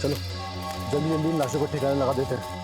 चलो जल्दी जल्दी इन लाशों को ठिकाने लगा देते हैं।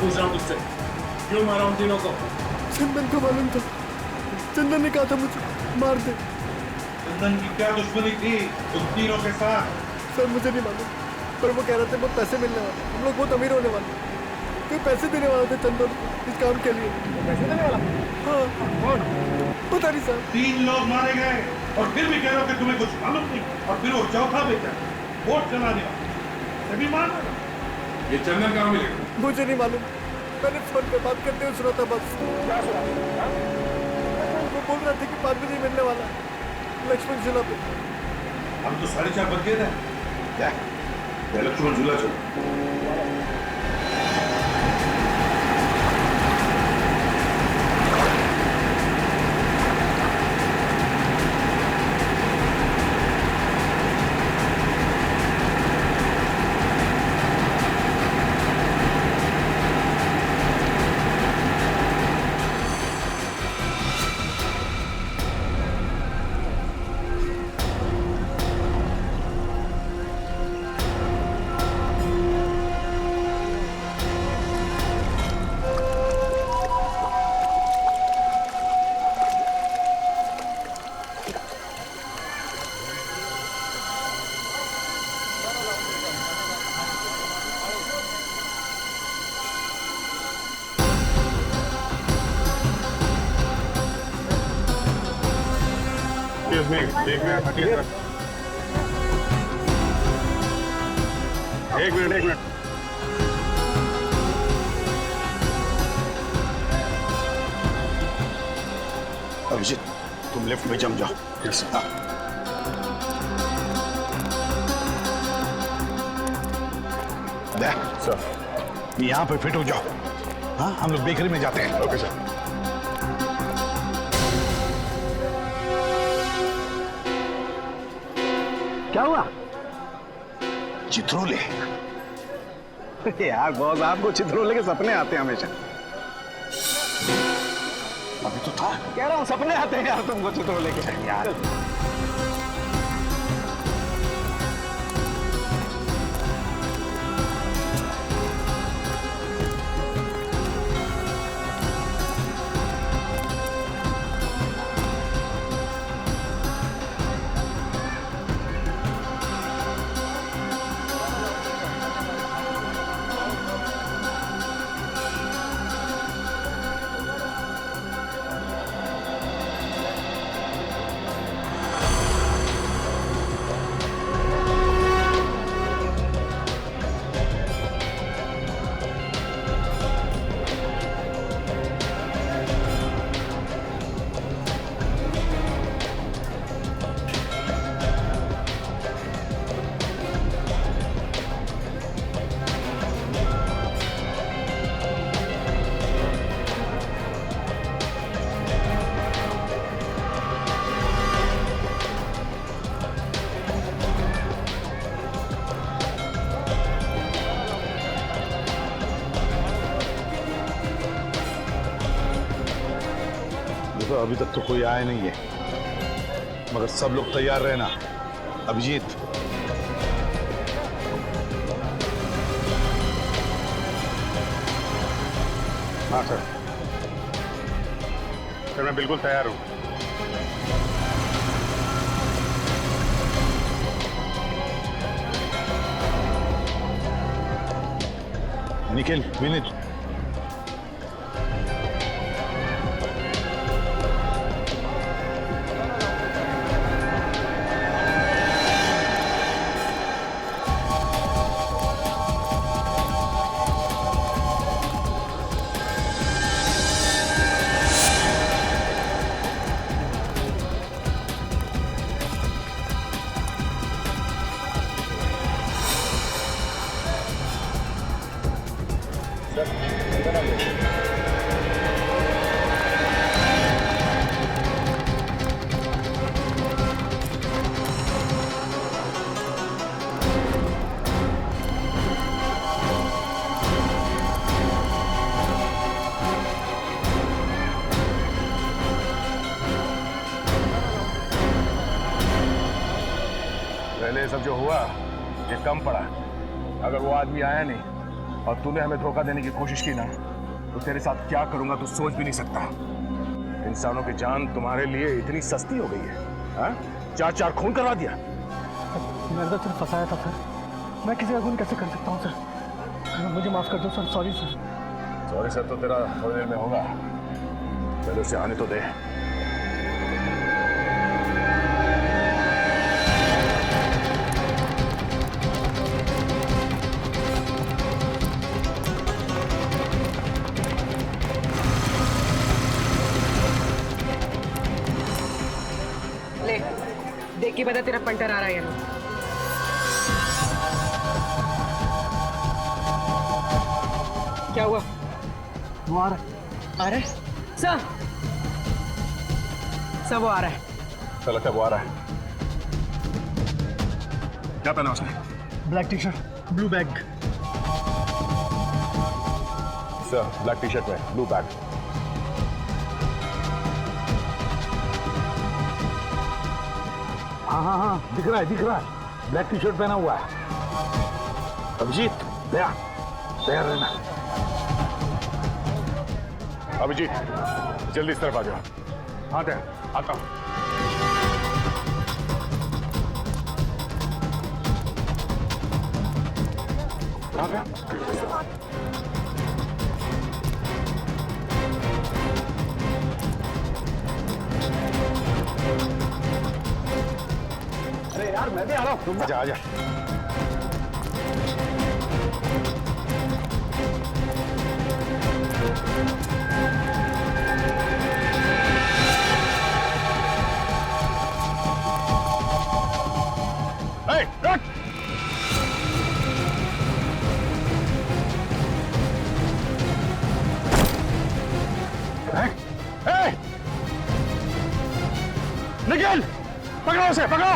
पूछ रहा हूँ तुझसे, क्यों मारा उन तीनों को? चंदन को मालूम था, चंदन ने कहा था मुझे मार दे। चंदन की क्या दुश्मनी थी उन तीनों के साथ? सर मुझे नहीं मालूम, पर वो कह रहे थे बहुत पैसे मिलने वाले, हम लोग बहुत अमीर होने वाले, तो पैसे देने वाले थे चंदन इस काम के लिए। पैसे देने वाला? हाँ। कौन? पता नहीं सर। 3 लोग मारे गए और फिर भी कह रहे हो कि तुम्हें कुछ मालूम नहीं, और फिर वो चौथा बेटा वोट चलाने वाला सभी मान रहे। ये चंदन कहाँ मिलेगा? मुझे नहीं मालूम, मैंने फोन पे बात करते हुए सुना था बस। क्या सुना? वो बोल रहा था कि 5 बजे मिलने वाला है लक्ष्मण झूला पे। हम तो 4:30 बज गए थे। लक्ष्मण झूला चलो। एक मिनट। अभिजीत तुम लेफ्ट में जम जाओ। यस सर यहाँ पे फिट हो जाओ। हाँ हम लोग बेकरी में जाते हैं। Okay sir. क्या हुआ? चित्रोले। यार बॉस आपको चित्रोले के सपने आते हैं हमेशा। अभी तो था। कह रहा हूँ सपने आते हैं यार तुमको चित्रोले के यार। अभी तक तो कोई आया नहीं है, मगर सब लोग तैयार रहना। अभिजीत, हाँ सर, मैं बिल्कुल तैयार हूँ। निखिल, विनीत, पहले सब जो हुआ ये कम पड़ा। अगर वो आदमी आया नहीं और तूने हमें धोखा देने की कोशिश की ना, तो तेरे साथ क्या करूंगा तू सोच भी नहीं सकता। इंसानों की जान तुम्हारे लिए इतनी सस्ती हो गई है, हाँ? 4 खून करवा दिया। मैंने तो सिर्फ फंसाया था सर, मैं किसी का खून कैसे कर सकता हूँ सर? मुझे माफ कर दो sir, sorry sir. Sorry sir तो तेरा थोड़ी देर में होगा, पहले उसे आने तो दे। ले, देख के बता तेरा पंटर आ रहा है या नहीं। क्या हुआ? वो आ रहा है। सर वो आ रहा है। चल लगता है वो आ रहा है। क्या पहना उसने? Black T shirt, blue bag. Sir black T shirt में ब्लू बैग। हाँ हाँ हाँ, दिख रहा है, ब्लैक टी शर्ट पहना हुआ है। अभिजीत, तैयार रहना। अभिजीत जल्दी इस तरफ आ जाओ। हाँ तैयार, आता हूँ। अरे यार मैं भी आ रहा हूँ। तुम आजा आजा। Hey, run! Hey! निखिल, पकड़ो उसे, पकड़ो!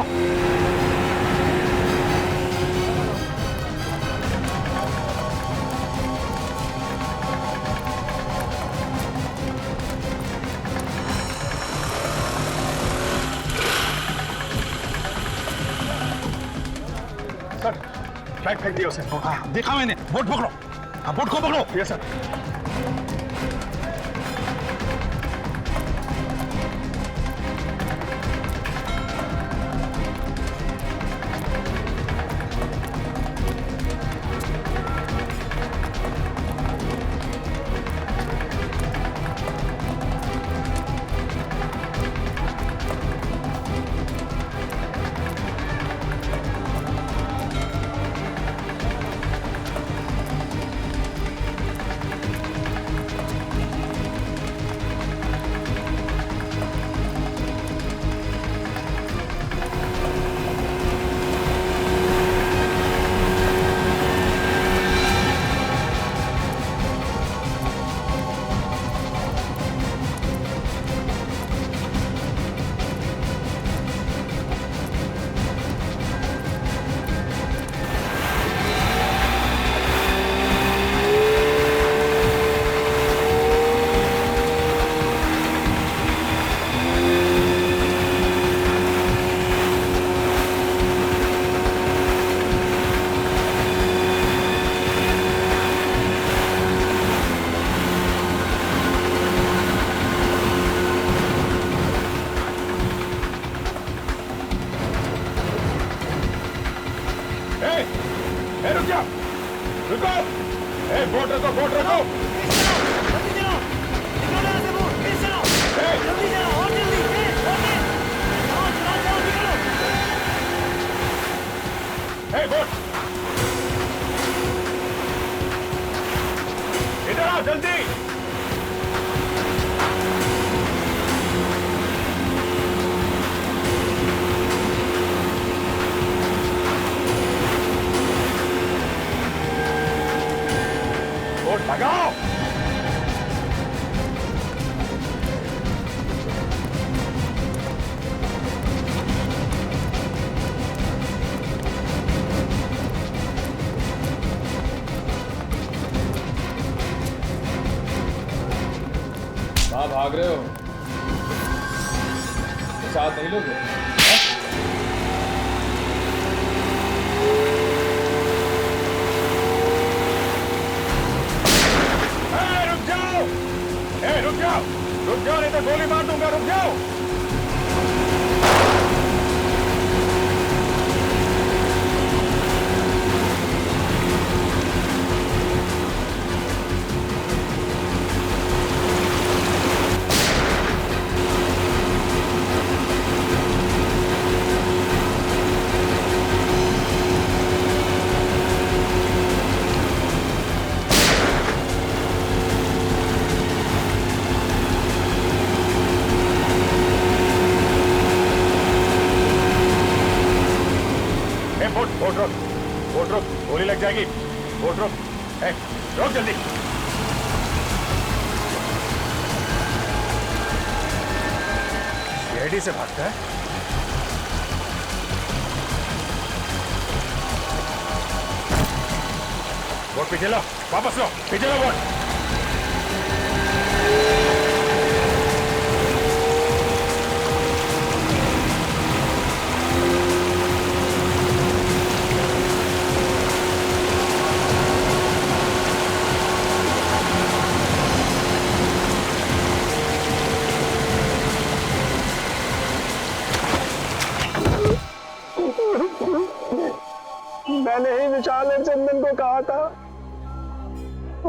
सर, फ्लैग फेंक दिया उसे। हाँ, देखा मैंने। बोट पकड़ो। हाँ, बोट को पकड़ो। Yes sir. रुक जाओ, रुको, बोट रखो, बोट रखो। बोट इधर आओ जल्दी। बोट भगाओ। कहाँ भाग रहे हो? साथ नहीं लोगे? रुक जाओ, रुक जाओ, रुक जाओ, नहीं तो गोली मार दूंगा। रुक जाओ। बोट रोक, बोट रोक, गोली लग जाएगी। बोट रोक, रोक जल्दी। सीआईडी से भागता है। बोट पीछे लो, वापस लो, पीछे लो बोट। मैंने ही विशाल और चंदन को कहा था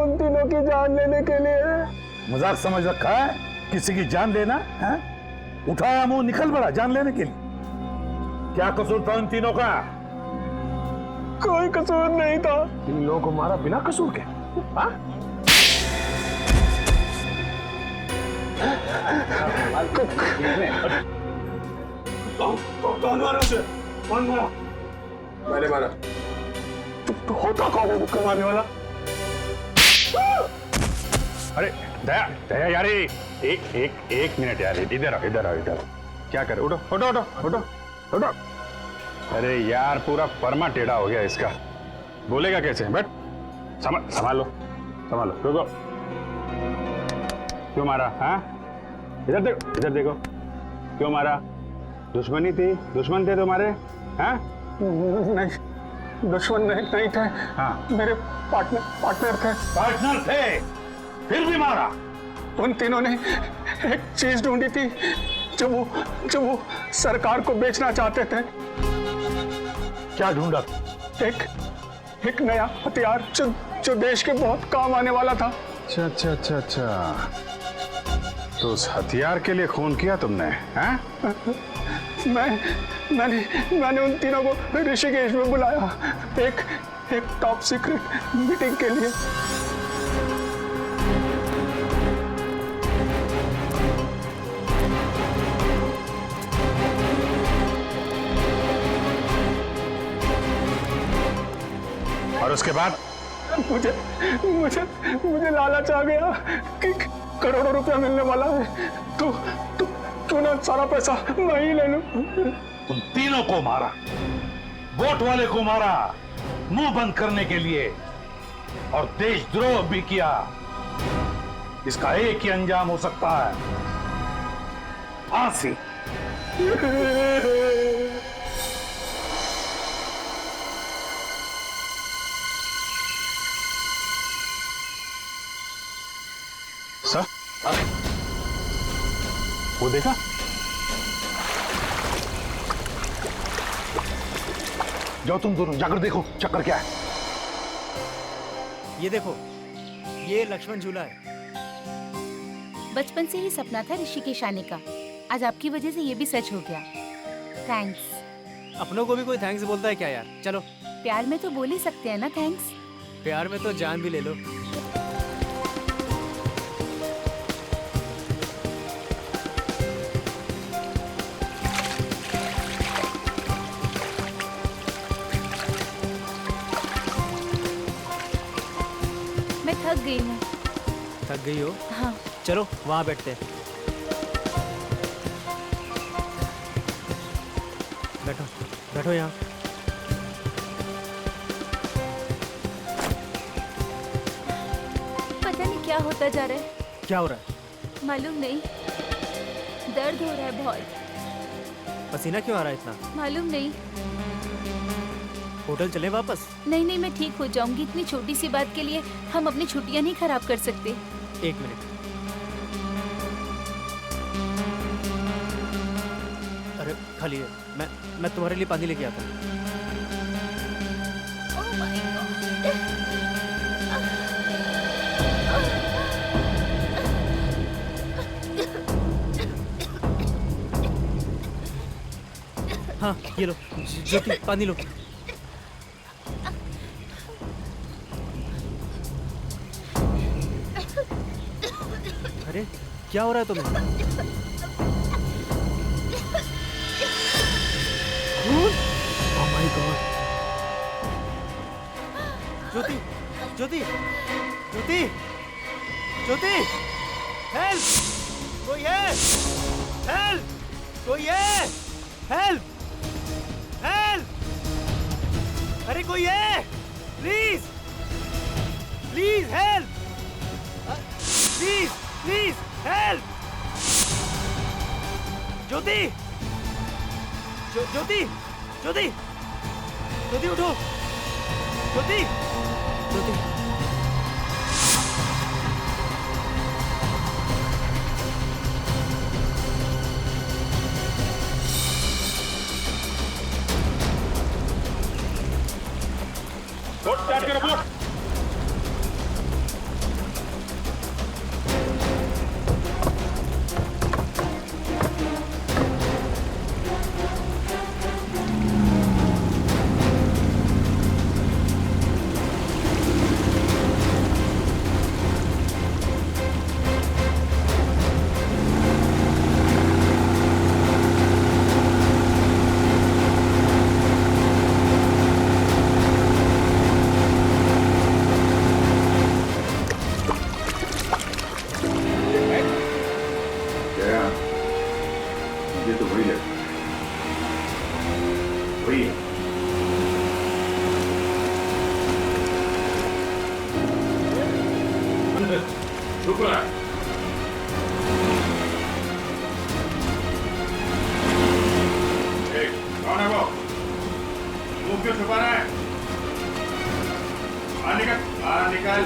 उन तीनों की जान लेने के लिए। मजाक समझ रखा है किसी की जान लेना है? उठाया मुंह निकल पड़ा जान लेने के लिए। क्या कसूर था उन तीनों का? कोई कसूर नहीं था। इन लोगों को मारा बिना कसूर के? हाँ? कौन मारा उसे? कौन मारा? मैंने मारा। तो होता कौन है मुक्का मारने वाला? अरे दया, दया यार, एक मिनट यार, इधर आओ, इधर आओ, इधर। क्या करे? उठो, उठो, उठो, उठो, उठो। अरे यार पूरा परमा टेढ़ा हो गया इसका, बोलेगा कैसे? बैठ, संभालो, संभालो। रुको, क्यों मारा? हाँ, इधर देखो, इधर देखो। क्यों मारा? दुश्मनी थी? दुश्मन थे तुम्हारे? हाँ? नहीं, दुश्मन नहीं थे। हाँ, मेरे पार्टनर थे। पार्टनर थे फिर भी मारा? उन तीनों ने एक चीज ढूंढी थी जो वो सरकार को बेचना चाहते थे। क्या ढूंढा? एक नया हथियार जो देश के बहुत काम आने वाला था। अच्छा अच्छा अच्छा अच्छा, तो उस हथियार के लिए खून किया तुमने? हाँ? मैंने उन तीनों को ऋषिकेश में बुलाया एक टॉप सीक्रेट मीटिंग के लिए। और उसके बाद? मुझे लालच आ गया कि करोड़ों रुपया मिलने वाला है, तो क्यों ना सारा पैसा मैं ही ले लूं। उन तीनों को मारा, वोट वाले को मारा मुंह बंद करने के लिए, और देशद्रोह भी किया। इसका एक ही अंजाम हो सकता है, फांसी। सर, वो देखा? जाओ तुम दोनों जाकर देखो चक्कर क्या है। ये देखो, ये लक्ष्मण झूला है। बचपन से ही सपना था ऋषिकेश आने का। आज आपकी वजह से ये भी सच हो गया। थैंक्स। अपनों को भी कोई थैंक्स बोलता है क्या यार? चलो। प्यार में तो बोल ही सकते हैं ना थैंक्स। प्यार में तो जान भी ले लो। मैं थक गई हूँ। थक गई हो? हाँ। चलो वहाँ बैठते हैं। बैठो, बैठो यहाँ। पता नहीं क्या होता जा रहा है। क्या हो रहा है? मालूम नहीं, दर्द हो रहा है बहुत। पसीना क्यों आ रहा है इतना? मालूम नहीं। होटल चले वापस? नहीं नहीं, मैं ठीक हो जाऊंगी। इतनी छोटी सी बात के लिए हम अपनी छुट्टियां नहीं खराब कर सकते। 1 मिनट। अरे खाली है। मैं तुम्हारे लिए पानी लेके आता हूँ। Oh my God. हाँ ये लो, ज्योति पानी लो। अरे क्या हो रहा है तुम्हें? Oh my God. Jyoti, Jyoti, Jyoti, Jyoti, help! कोई है? हेल्प! कोई है? हेल्प! हेल्प! अरे कोई है? Please! Please help! Please! Please help! Jyoti! Jyoti! Jyoti! Jyoti उठो! ज्योति! ज्योति! बोट स्टार्ट करो, बोट। ये तो वही है, वही है। रुक रहा है। कौन है वो? मुंह क्यों छुपा रहा है? बाहर निकल, बाहर निकल।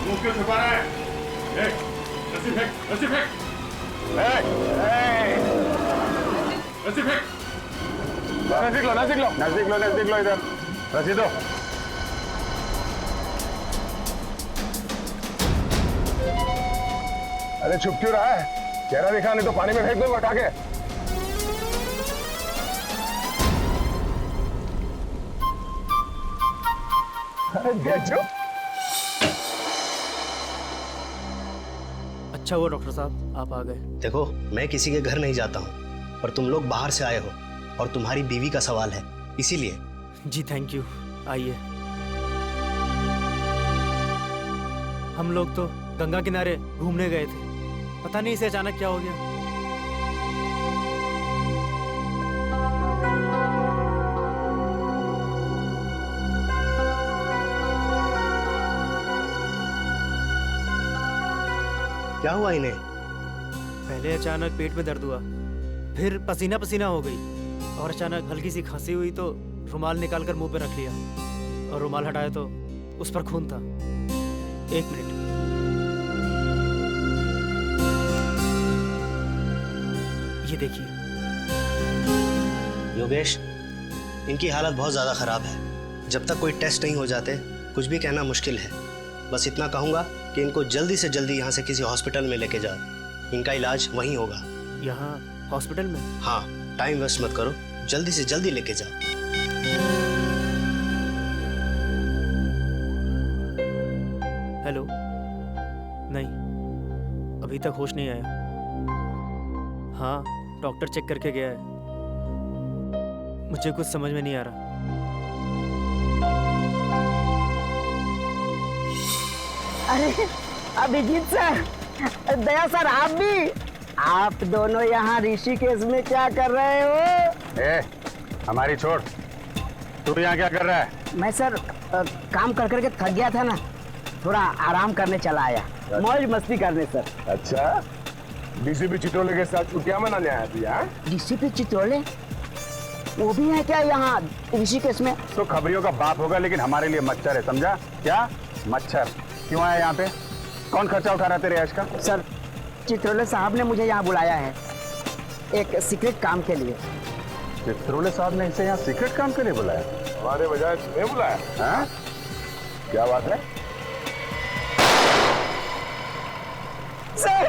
मुंह क्यों छुपा रहा है? रस्सी फेंक, रस्सी फेंक, रस्सी फेंक। नजदीक लो, नजदीक लो, नजदीक लो, नजदीक लो, इधर रस्सी दो। अरे छुप क्यों रहा है? चेहरा दिखा, नहीं तो पानी में फेंक दूंगा उठा के। अरे बेचो। अच्छा हुआ डॉक्टर साहब आप आ गए। देखो, मैं किसी के घर नहीं जाता हूँ, पर तुम लोग बाहर से आए हो और तुम्हारी बीवी का सवाल है, इसीलिए। जी थैंक यू। आइए। हम लोग तो गंगा किनारे घूमने गए थे, पता नहीं इसे अचानक क्या हो गया। क्या हुआ इन्हें? पहले अचानक पेट में दर्द हुआ, फिर पसीना पसीना हो गई और अचानक हल्की सी खांसी हुई तो रुमाल निकालकर मुंह पे रख लिया और रुमाल हटाया तो उस पर खून था। 1 मिनट। ये देखिए। योगेश, इनकी हालत बहुत ज़्यादा ख़राब है। जब तक कोई टेस्ट नहीं हो जाते कुछ भी कहना मुश्किल है। बस इतना कहूँगा कि इनको जल्दी से जल्दी यहाँ से किसी हॉस्पिटल में लेके जाओ। इनका इलाज वहीं होगा। यहाँ हॉस्पिटल में? हाँ, टाइम वेस्ट मत करो, जल्दी से जल्दी लेके जाओ। हेलो? नहीं, अभी तक होश नहीं आया। हाँ, डॉक्टर चेक करके गया है। मुझे कुछ समझ में नहीं आ रहा। अरे अभिजीत सर, दया सर, आप दोनों यहाँ ऋषिकेश में क्या कर रहे हो? हमारी छोड़, तू यहाँ क्या कर रहा है? मैं सर काम कर करके थक गया था ना, थोड़ा आराम करने चला आया, मौज मस्ती करने सर। अच्छा, डीसीपी चितौले के साथ छुट्टियां मनाने आया तू यहाँ? डीसीपी चितौले वो भी है क्या यहाँ ऋषिकेश में? तो खबरियों का बाप होगा, लेकिन हमारे लिए मच्छर है, समझा? क्या मच्छर? क्यों आया यहाँ पे? कौन खर्चा उठा रहा है तेरे ऐश का? सर, चितौले साहब ने मुझे यहाँ बुलाया है एक सीक्रेट काम के लिए। चितौले साहब ने इसे यहाँ सीक्रेट काम के लिए बुलाया? हमारे बजाय तुम्हें बुलाया? हाँ? क्या बात है? सर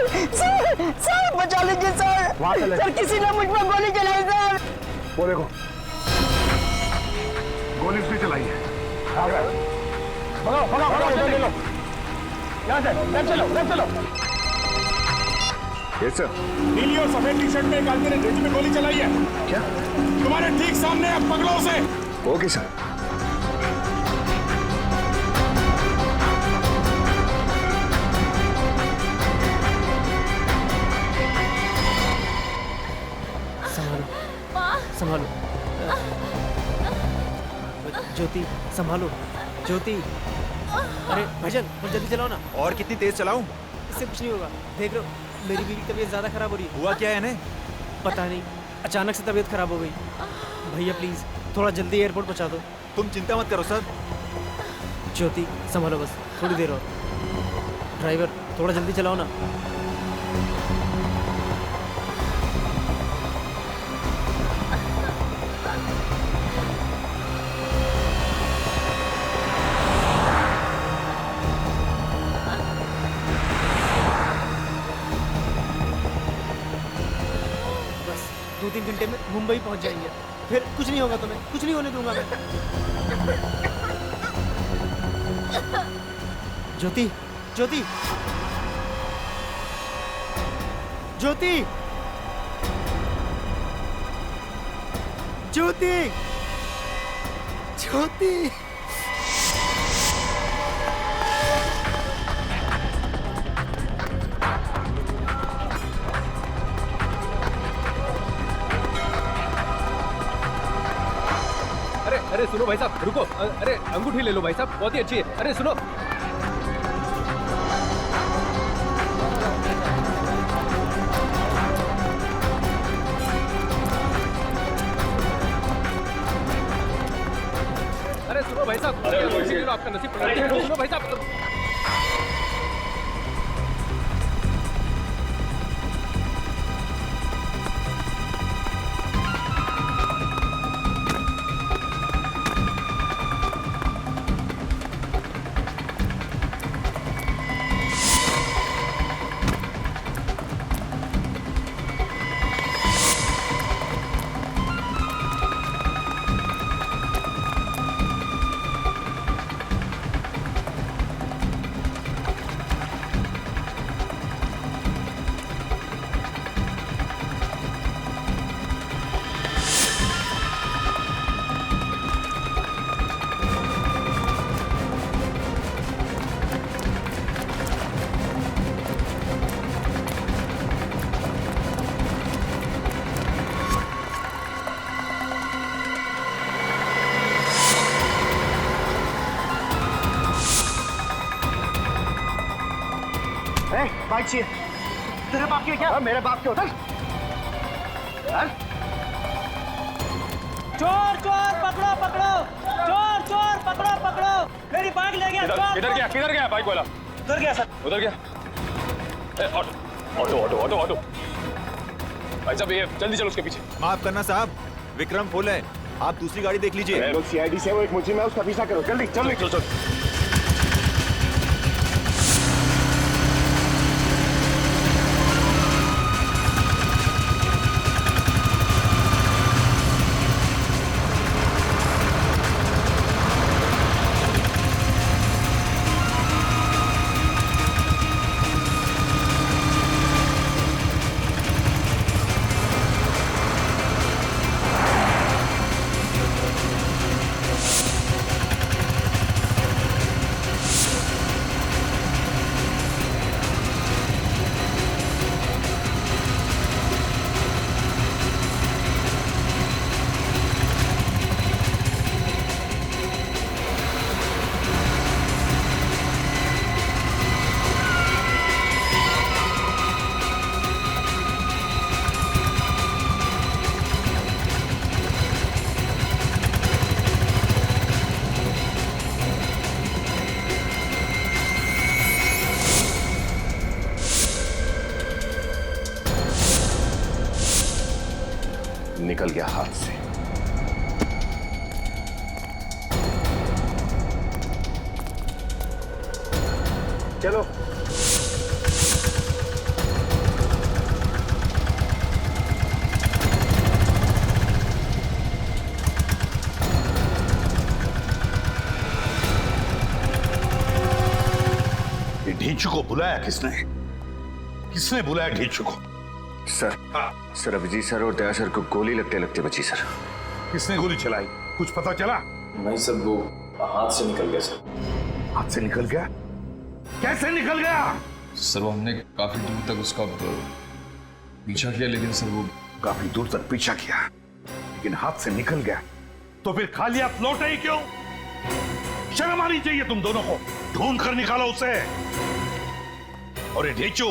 बचा लीजिए सर। सर किसी ने मुझ पर गोली चलाई सर। वो देखो, गोली उसने चलाई है। भगाओ, ले लो। यहाँ से, लेफ्ट चलो। ये सर, नीली और सफेद टी शर्ट में एक आदमी ने रेजी में गोली चलाई है। क्या? तुम्हारे ठीक सामने, अब पकड़ो उसे। Okay sir. संभालो ज्योति, संभालो ज्योति। अरे भाईजान, और जल्दी चलाओ ना। और कितनी तेज चलाऊं? इससे कुछ नहीं होगा, देख रहे हो मेरी बीवी की तबीयत ज्यादा खराब हो रही है। हुआ क्या है इन्हें? पता नहीं, अचानक से तबीयत खराब हो गई। भैया प्लीज थोड़ा जल्दी एयरपोर्ट पहुंचा दो। तुम चिंता मत करो सर। ज्योति संभालो, बस थोड़ी देर और। ड्राइवर थोड़ा जल्दी चलाओ ना। बस 2-3 घंटे में मुंबई पहुंच जाएंगे, फिर कुछ नहीं होगा तुम्हें, कुछ नहीं होने दूंगा मैं। ज्योति, ज्योति, ज्योति, ज्योति, ज्योति। अरे सुनो भाई साहब, रुको। अरे अंगूठी ले लो भाई साहब, बहुत ही अच्छी है। अरे सुनो, अरे सुनो भाई साहब, आपका नसीब पलट गया। सुनो भाई साहब, बाइक चाहिए। तेरे बाप की क्या? मेरे बाप के होटल। चोर चोर पकड़ो पकड़ो, चोर चोर पकड़ो पकड़ो, मेरी बाइक ले गया। किधर गया बाइक वाला? उधर गया सर। उधर गया? Auto auto auto auto. भाई साहब, ये जल्दी चलो उसके पीछे। माफ करना साहब, विक्रम फुल है, आप दूसरी गाड़ी देख लीजिए। लोग सीआईडी से वो एक मुझे में उसका पीछा करो, जल्दी जल्दी चल चल। निकल गया हाथ से। चलो ये ढींचू को बुलाया किसने? किसने बुलाया ढींचू को? सर, सर अभिजीत सर और दया सर को गोली लगते लगते बची सर। किसने गोली चलाई? कुछ पता चला? नहीं सर, वो हाथ से निकल गया सर। हाथ से निकल गया? कैसे निकल गया? सर वो हमने काफी दूर तक उसका पीछा किया, लेकिन सर वो काफी दूर तक पीछा किया लेकिन हाथ से निकल गया, तो फिर खाली हाथ लौटे ही क्यों? शर्म आनी चाहिए तुम दोनों को। ढूंढ कर निकालो उसे। और ये ढींचू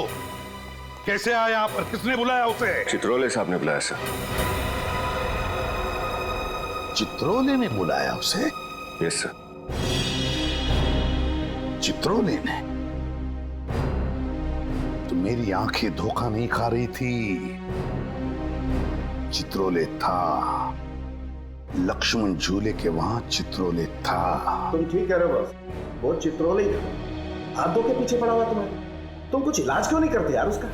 कैसे आया यहाँ पर? किसने बुलाया उसे? चित्रोले साहब ने बुलाया सर। चित्रोले ने बुलाया उसे? Yes sir. चित्रोले ने? तो मेरी आंखें धोखा नहीं खा रही थी। चित्रोले था, लक्ष्मण झूले के वहां चित्रोले था। तुम ठीक कह रहे हो बस, वो चित्रोले ही था। हाथों के पीछे पड़ा हुआ तुम्हें। तुम कुछ इलाज क्यों नहीं करते यार उसका?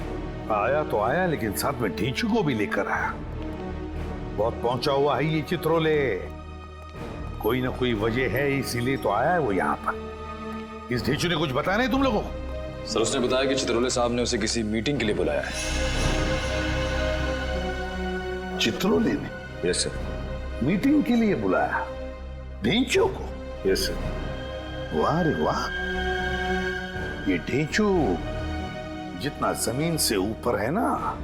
आया तो आया, लेकिन साथ में ढींचू को भी लेकर आया। बहुत पहुंचा हुआ है ये चित्रोले। कोई ना कोई वजह है, इसीलिए तो आया है वो यहाँ पर। इस ढींचू ने कुछ बताया नहीं तुम लोगों को? सर उसने बताया कि चित्रोले साहब ने उसे किसी मीटिंग के लिए बुलाया है। चित्रोले ने? Yes sir. मीटिंग के लिए बुलाया ढींचू को? Yes sir. वाह रे वाह। ये ढींचू जितना जमीन से ऊपर है ना,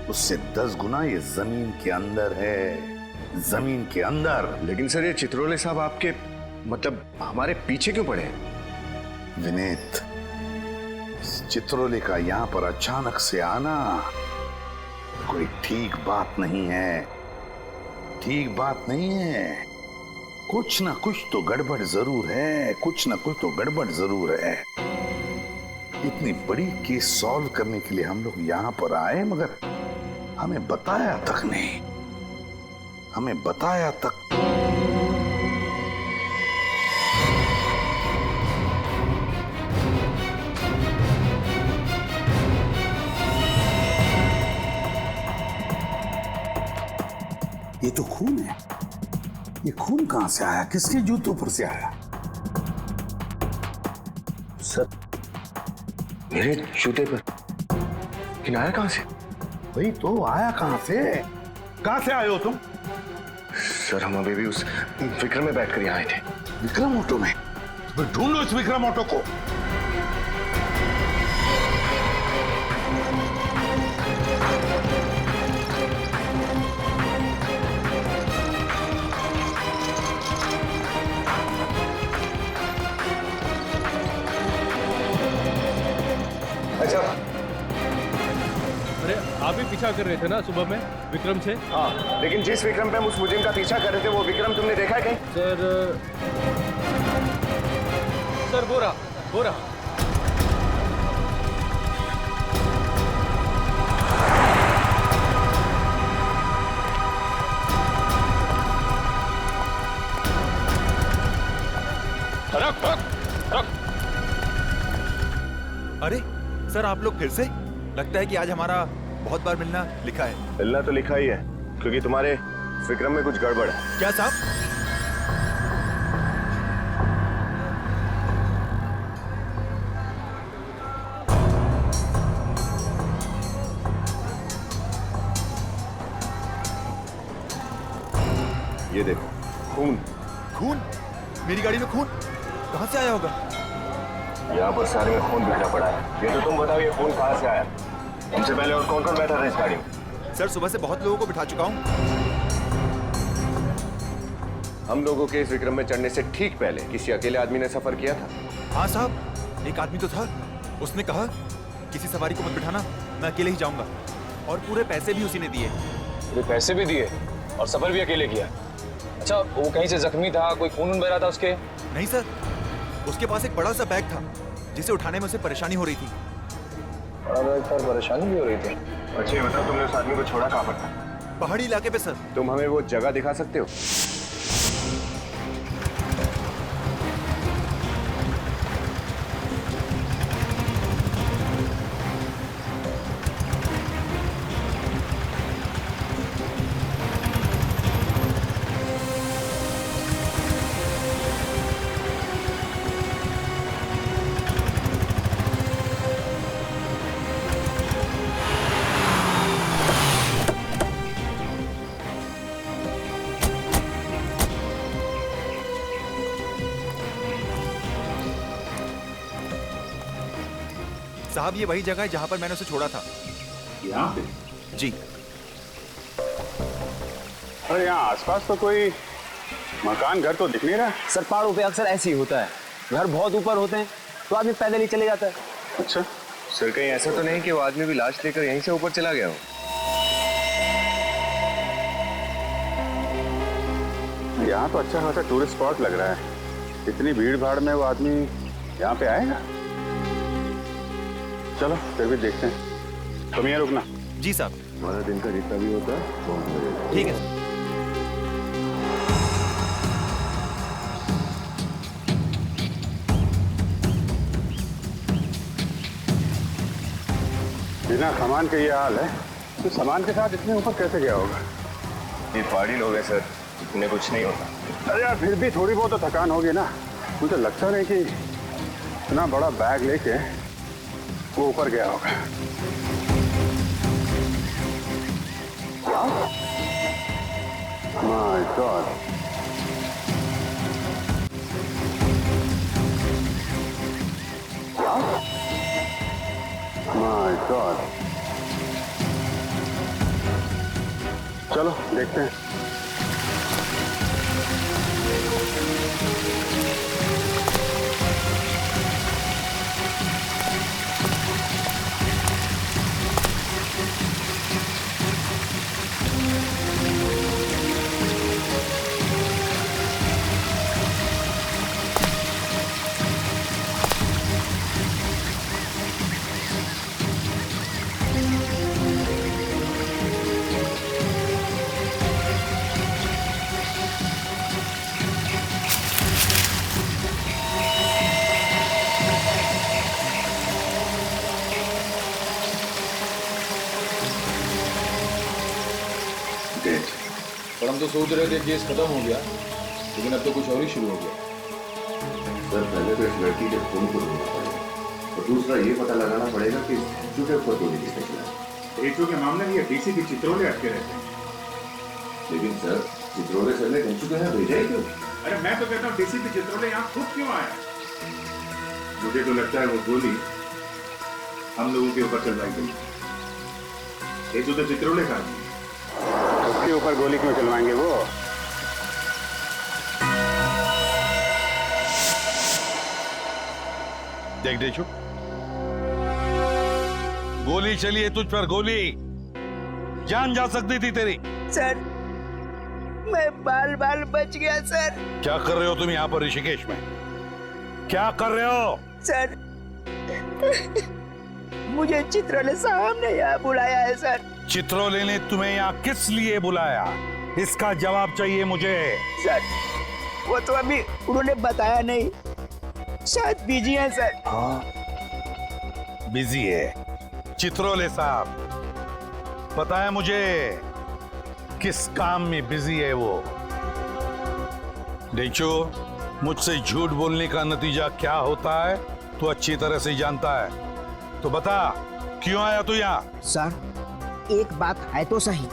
उससे 10 गुना ये जमीन के अंदर है। जमीन के अंदर। लेकिन सर ये चित्रोले साहब आपके मतलब हमारे पीछे क्यों पड़े? विनीत, चित्रोले का यहाँ पर अचानक से आना कोई ठीक बात नहीं है। ठीक बात नहीं है। कुछ ना कुछ तो गड़बड़ जरूर है। कुछ ना कुछ तो गड़बड़ जरूर है। इतनी बड़ी केस सॉल्व करने के लिए हम लोग यहां पर आए, मगर हमें बताया तक नहीं। हमें बताया तक। ये तो खून है। ये खून कहां से आया? किसके जूतों पर से आया? सर मेरे जूते पर। लेकिन आया कहां से? भाई तो आया कहां से? कहां से आए हो तुम? सर हम अभी भी उस विक्रम में बैठकर यहाँ आए थे। विक्रम ऑटो में? तो ढूंढो इस विक्रम ऑटो को। अच्छा, अरे आप ही पीछा कर रहे थे ना सुबह में विक्रम से? हाँ, लेकिन जिस विक्रम पे हम उस मुजिम का पीछा कर रहे थे, वो विक्रम तुमने देखा है कहीं? सर वो रहा। सर आप लोग फिर से? लगता है कि आज हमारा बहुत बार मिलना लिखा है। मिलना तो लिखा ही है, क्योंकि तुम्हारे विक्रम में कुछ गड़बड़ है। क्या साहब? ये देखो, खून। खून? मेरी गाड़ी में खून कहाँ से आया होगा? यहाँ पर सारे में खून बिखरा पड़ा है। ये तो तुम बताओ, ये खून कहाँ से आया? हमसे पहले और कौन कौन बैठा था इस गाड़ी में? सर सुबह से बहुत लोगों को बिठा चुका हूँ। हम लोगों के इस विक्रम में चढ़ने से ठीक पहले किसी अकेले आदमी ने सफर किया था? हाँ साहब, एक आदमी तो था। उसने कहा किसी सवारी को मत बिठाना, मैं अकेले ही जाऊंगा। और पूरे पैसे भी उसी ने दिए। पूरे पैसे भी दिए और सफर भी अकेले किया? अच्छा, वो कहीं से जख्मी था, कोई खून बह रहा था उसके? नहीं सर, उसके पास एक बड़ा सा बैग था जिसे उठाने में उसे परेशानी हो रही थी। बड़ा बैग पर परेशानी भी हो रही थी? अच्छा ये बताओ, तुमने उस आदमी को छोड़ा कहाँ पर था? पहाड़ी इलाके पे सर। तुम हमें वो जगह दिखा सकते हो? साहब ये वही जगह है जहाँ पर मैंने उसे छोड़ा था। यहाँ पे? जी। अरे यहाँ आसपास तो कोई मकान घर तो दिख नहीं रहा। सर पहाड़ों पे अक्सर ऐसे ही होता है, घर बहुत ऊपर होते हैं तो आदमी पैदल ही चले जाता है। अच्छा सर, कहीं ऐसा तो नहीं कि वो आदमी भी लाश लेकर यहीं से ऊपर चला गया हो? यहाँ तो अच्छा खासा टूरिस्ट स्पॉट लग रहा है। इतनी भीड़ भाड़ में वो आदमी यहाँ पे आएगा? चलो फिर भी देखते हैं। तुम यहाँ रुकना। जी साहब। हमारा दिन का जितना भी होता है ठीक है सर। बिना सामान के ये हाल है तो सामान के साथ इतने ऊपर कैसे गया होगा? ये पहाड़ी लोग हैं सर, इतने कुछ नहीं होता। अरे यार फिर भी थोड़ी बहुत तो थकान होगी ना। मुझे लगता नहीं कि इतना बड़ा बैग लेके वो ऊपर गया होगा। My God, my God. चलो देखते हैं। पर हम तो सोच रहे थे केस खत्म हो गया, लेकिन अब तो कुछ और ही शुरू हो गया। सर पहले तो इस लड़की के खून को ढूंढना पड़ेगा और दूसरा ये पता लगाना पड़ेगा कि टेंचू के ऊपर गोली किसने चलाई। टेंचू के मामले में ये डीसी की चित्रोले अटके रहते हैं। लेकिन सर चित्रोले सर ने टेंचू के यहाँ भेजा ही क्यों? अरे मैं तो कहता हूँ डीसीपी चित्रोले यहाँ खुद क्यों आया? मुझे तो लगता है वो गोली हम लोगों के ऊपर चलवाई गई। टेंचू तो चित्रोले का आदमी। उसके ऊपर गोली क्यों चलवाएंगे वो? देख देशु, गोली चली है तुझ पर, गोली जान जा सकती थी तेरी। सर मैं बाल बाल बच गया सर। क्या कर रहे हो तुम यहाँ पर ऋषिकेश में? क्या कर रहे हो? सर मुझे चित्रोले साहब ने यहाँ बुलाया है सर। चित्रोले ने तुम्हें यहाँ किस लिए बुलाया? इसका जवाब चाहिए मुझे। सर वो तो अभी उन्होंने बताया नहीं, शायद बिजी है सर। हाँ बिजी है। चित्रोले साहब, पता है मुझे किस काम में बिजी है वो। डेचो, मुझसे झूठ बोलने का नतीजा क्या होता है तू अच्छी तरह से जानता है, तो बता क्यों आया तू यहाँ? सर, एक बात है तो सही,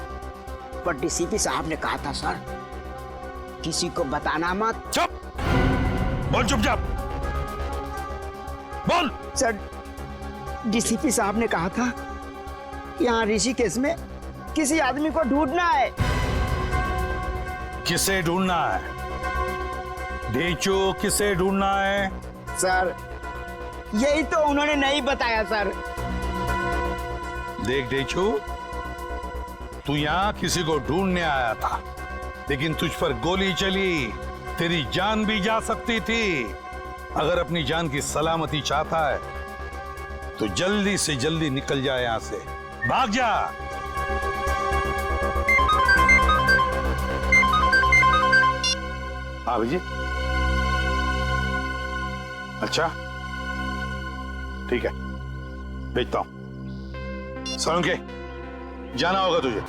पर डीसीपी साहब ने कहा था सर, किसी को बताना मत। चुप बोल, चुपचाप बोल। सर, डीसीपी साहब ने कहा था यहाँ ऋषिकेश में किसी आदमी को ढूंढना है। किसे ढूंढना है? डेचो, किसे ढूंढना है? सर, यही तो उन्होंने नहीं बताया सर। देख डेचो, तू यहाँ किसी को ढूंढने आया था, लेकिन तुझ पर गोली चली, तेरी जान भी जा सकती थी। अगर अपनी जान की सलामती चाहता है तो जल्दी से जल्दी निकल जा यहाँ से, भाग जा। हाँ अभिजीत, अच्छा ठीक है, भेजता हूं। सोलंकी, जाना होगा तुझे।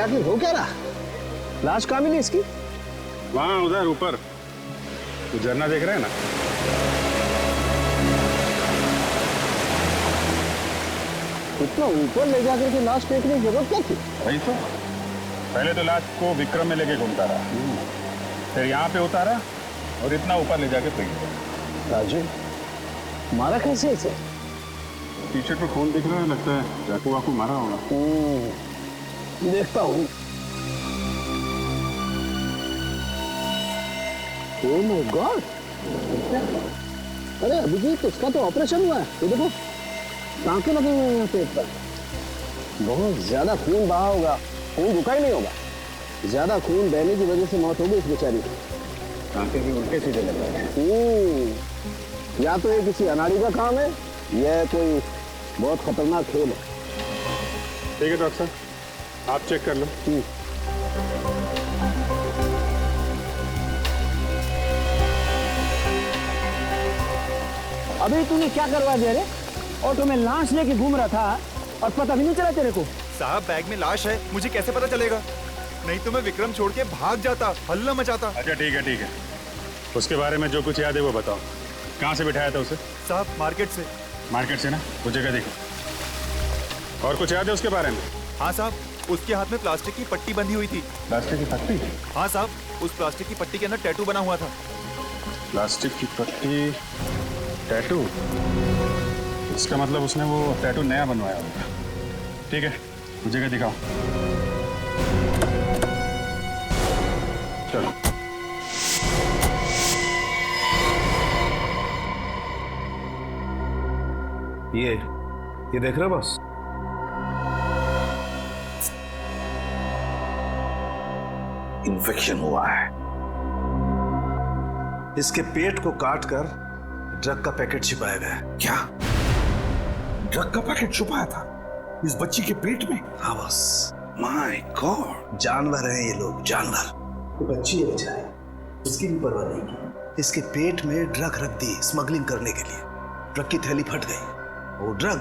आखिर हो क्या रहा? लाश कहाँ मिली इसकी? वहां उधर ऊपर, तो झरना देख रहे हैं ना? इतना ऊपर ले जाकर के लाश फेंकने की जरूरत क्या थी? वही तो, पहले तो लाश को विक्रम में लेके घूमता रहा, फिर यहाँ पे उतारा और इतना ऊपर ले जाके फेंक दिया। राजू, मारा कैसे इसे? टी शर्ट पर खून दिख रहा है, लगता है चाकू वाकू मारा होगा। देखता हूँ। Oh my God! अरे अभिजीत, इसका तो ऑपरेशन हुआ है। ये देखो, टांके लगे हुए हैं यहाँ पेट पर। बहुत ज्यादा खून बहा होगा, खून रुका ही नहीं होगा। ज्यादा खून बहने की वजह से मौत हो गई इस बेचारी की। टांके भी उल्टे सीधे लग रहे हैं। या तो ये किसी अनाड़ी का काम है, या कोई बहुत खतरनाक खेल है। ठीक है डॉक्टर साहब, आप चेक कर लो। अभी तूने क्या करवा दिया रे? ऑटो में लाश लेके घूम रहा था और पता भी नहीं चला तेरे को। साहब, बैग में लाश है, मुझे कैसे पता चलेगा? नहीं तो मैं विक्रम छोड़ के भाग जाता, हल्ला मचाता। अच्छा ठीक है ठीक है, उसके बारे में जो कुछ याद है वो बताओ। कहाँ से बिठाया था उसे? साहब, मार्केट से। मार्केट से ना? वो जगह देखो। और कुछ याद है उसके बारे में? हाँ साहब, उसके हाथ में प्लास्टिक की पट्टी बंधी हुई थी। प्लास्टिक की पट्टी? हाँ साहब, उस प्लास्टिक की पट्टी के अंदर टैटू बना हुआ था। प्लास्टिक की पट्टी, टैटू? इसका मतलब उसने वो टैटू नया बनवाया होगा। ठीक है, वो जगह दिखाओ। चलो। ये देख रहे हो बस? इन्फेक्शन हुआ है। इसके पेट को काटकर ड्रग का पैकेट छिपाया गया है। क्या? ड्रग का पैकेट छुपाया था इस बच्ची के पेट में? हाँ बस। माय गॉड, जानवर हैं ये लोग, जानवर। तो बच्ची है बेचारी, उसकी भी परवाह नहीं की। इसके पेट में ड्रग रख दी स्मगलिंग करने के लिए। ड्रग की थैली फट गई, वो ड्रग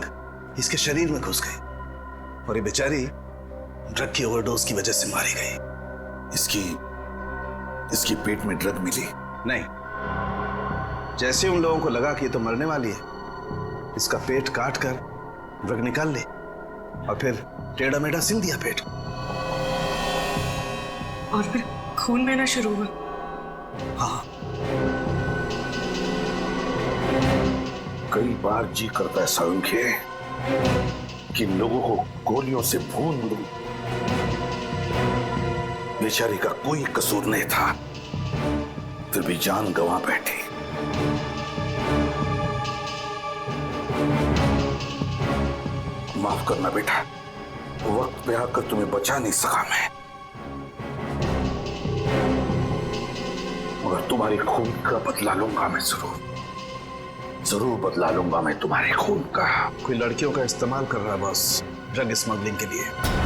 इसके शरीर में घुस गई और ये बेचारी ड्रग की ओवरडोज की वजह से मारी गई। इसकी पेट में ड्रग मिली? नहीं, जैसे उन लोगों को लगा कि ये तो मरने वाली है, इसका पेट काट कर ड्रग निकाल ली और फिर टेढ़ा मेढ़ा सिल दिया पेट। और फिर खून बहना शुरू हुआ। हाँ, कई बार जी करता है सोलंकी कि लोगों को गोलियों से भून दूं। बेचारी का कोई कसूर नहीं था, फिर भी जान गंवा बैठी। माफ करना बेटा, वक्त पे आकर तुम्हें बचा नहीं सका मैं, मगर तुम्हारी खून का बदला लूंगा मैं, जरूर बदला लूंगा मैं तुम्हारे खून का। कोई लड़कियों का इस्तेमाल कर रहा है बॉस, ड्रग स्मगलिंग के लिए।